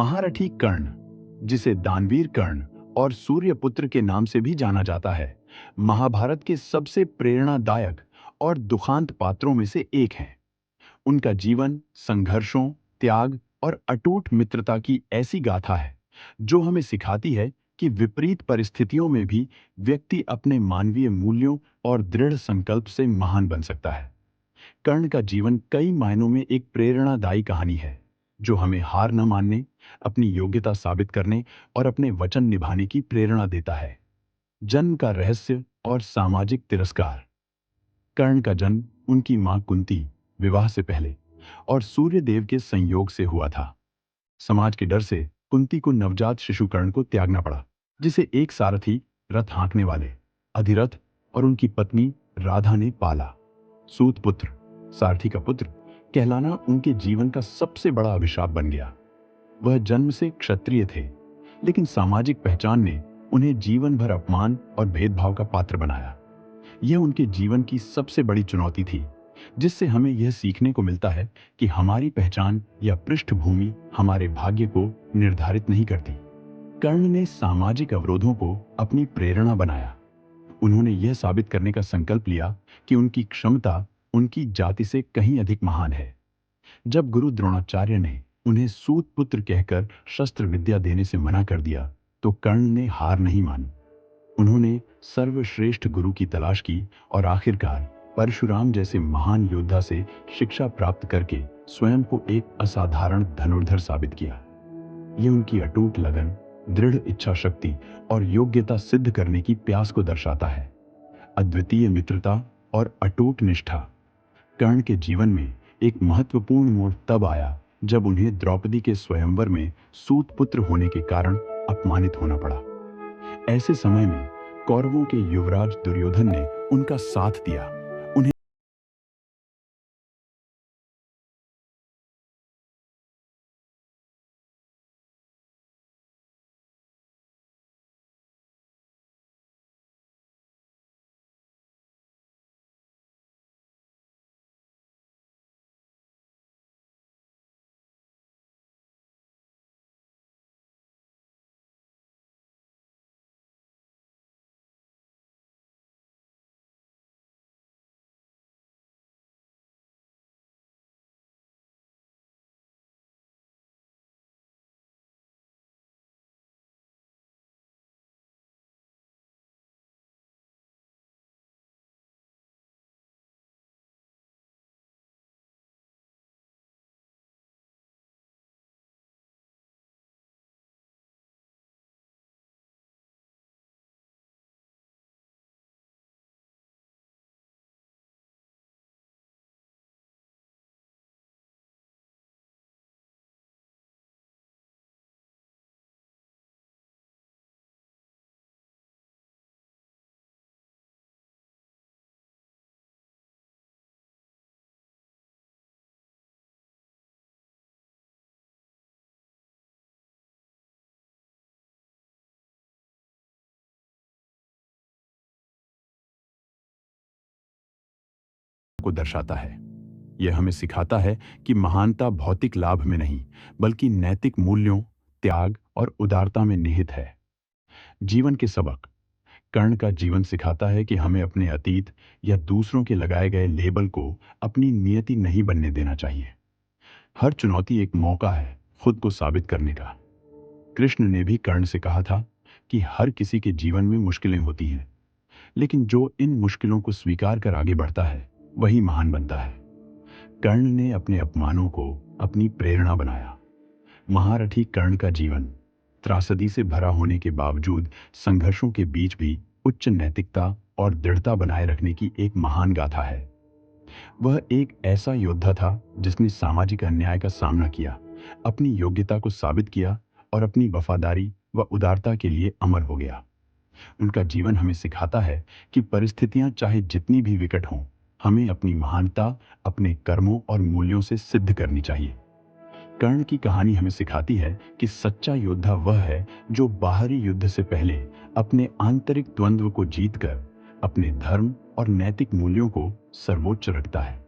महारथी कर्ण, जिसे दानवीर कर्ण और सूर्यपुत्र के नाम से भी जाना जाता है, महाभारत के सबसे प्रेरणादायक और दुखांत पात्रों में से एक हैं। उनका जीवन संघर्षों, त्याग और अटूट मित्रता की ऐसी गाथा है जो हमें सिखाती है कि विपरीत परिस्थितियों में भी व्यक्ति अपने मानवीय मूल्यों और दृढ़ संकल्प से महान बन सकता है। कर्ण का जीवन कई मायनों में एक प्रेरणादायी कहानी है, जो हमें हार न मानने, अपनी योग्यता साबित करने और अपने वचन निभाने की प्रेरणा देता है। जन्म का रहस्य और सामाजिक तिरस्कार। कर्ण का जन्म उनकी मां कुंती विवाह से पहले और सूर्यदेव के संयोग से हुआ था। समाज के डर से कुंती को नवजात शिशु कर्ण को त्यागना पड़ा, जिसे एक सारथी, रथ हाँकने वाले अधिरथ और उनकी पत्नी राधा ने पाला। सूत पुत्र, सारथी का पुत्र कहलाना उनके जीवन का सबसे बड़ा अभिशाप बन गया। वह जन्म से क्षत्रिय थे, लेकिन सामाजिक पहचान ने उन्हें जीवन भर अपमान और भेदभाव का पात्र बनाया। यह उनके जीवन की सबसे बड़ी चुनौती थी, जिससे हमें यह सीखने को मिलता है कि हमारी पहचान या पृष्ठभूमि हमारे भाग्य को निर्धारित नहीं करती। कर्ण ने सामाजिक अवरोधों को अपनी प्रेरणा बनाया। उन्होंने यह साबित करने का संकल्प लिया कि उनकी क्षमता उनकी जाति से कहीं अधिक महान है। जब गुरु द्रोणाचार्य ने उन्हें सूत पुत्र कहकर शस्त्र विद्या देने से मना कर दिया, तो कर्ण ने हार नहीं मानी। उन्होंने सर्वश्रेष्ठ गुरु की तलाश की और आखिरकार परशुराम जैसे महान योद्धा से शिक्षा प्राप्त करके स्वयं को एक असाधारण धनुर्धर साबित किया। ये उनकी अटूट लगन, दृढ़ इच्छा शक्ति और योग्यता सिद्ध करने की प्यास को दर्शाता है। अद्वितीय मित्रता और अटूट निष्ठा। कर्ण के जीवन में एक महत्वपूर्ण मोड़ तब आया जब उन्हें द्रौपदी के स्वयंवर में सूत पुत्र होने के कारण अपमानित होना पड़ा। ऐसे समय में कौरवों के युवराज दुर्योधन ने उनका साथ दिया, उन्हें को दर्शाता है। यह हमें सिखाता है कि महानता भौतिक लाभ में नहीं, बल्कि नैतिक मूल्यों, त्याग और उदारता में निहित है। जीवन के सबक। कर्ण का जीवन सिखाता है कि हमें अपने अतीत या दूसरों के लगाए गए लेबल को अपनी नियति नहीं बनने देना चाहिए। हर चुनौती एक मौका है खुद को साबित करने का। कृष्ण ने भी कर्ण से कहा था कि हर किसी के जीवन में मुश्किलें होती हैं, लेकिन जो इन मुश्किलों को स्वीकार कर आगे बढ़ता है, वही महान बनता है। कर्ण ने अपने अपमानों को अपनी प्रेरणा बनाया। महारथी कर्ण का जीवन त्रासदी से भरा होने के बावजूद संघर्षों के बीच भी उच्च नैतिकता और दृढ़ता बनाए रखने की एक महान गाथा है। वह एक ऐसा योद्धा था जिसने सामाजिक अन्याय का सामना किया, अपनी योग्यता को साबित किया और अपनी वफादारी व उदारता के लिए अमर हो गया। उनका जीवन हमें सिखाता है कि परिस्थितियां चाहे जितनी भी विकट हों, हमें अपनी महानता अपने कर्मों और मूल्यों से सिद्ध करनी चाहिए। कर्ण की कहानी हमें सिखाती है कि सच्चा योद्धा वह है जो बाहरी युद्ध से पहले अपने आंतरिक द्वंद्व को जीतकर अपने धर्म और नैतिक मूल्यों को सर्वोच्च रखता है।